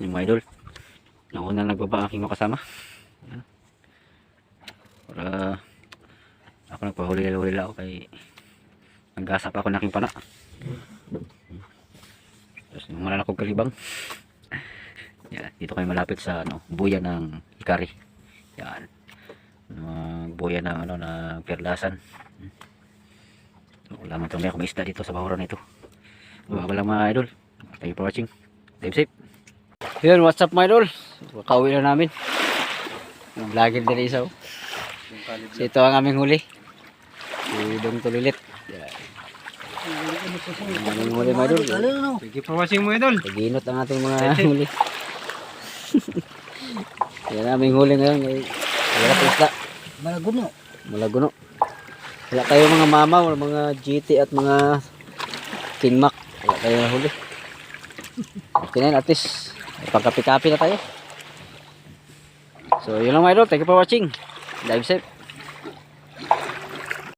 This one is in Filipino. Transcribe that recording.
Yung mga idol. Nauna nagbaba aking makasama. Para ako nagpahuli-huli ako kay naggasap ako ng aking pana. Tapos yung malalakog kalibang. Yan, dito kayo malapit sa buya ng Hikari. Yan. Buya ng ng Perlasan. Wala man itong may isda dito sa bahuran ito. Wala mga idol. Thank you for watching. Stay safe. Yun, what's up mga idol? Kauwi na namin. Vlogger din isa. So ito ang aming huli. Si Dong Tulilit. Yan. Ang aming huli mga idol. Thank you for watching mga idol. Paginot ang ating mga huli. Yan ang aming huli ngayon. Wala pa isda. Malaguno. Wala kayo mga mama, wala mga GT at mga King Mac. Wala kayo na huli. Okay na yun, at least pagkapi-kapi na tayo. So yun lang mga idol, thank you for watching. Dive safe.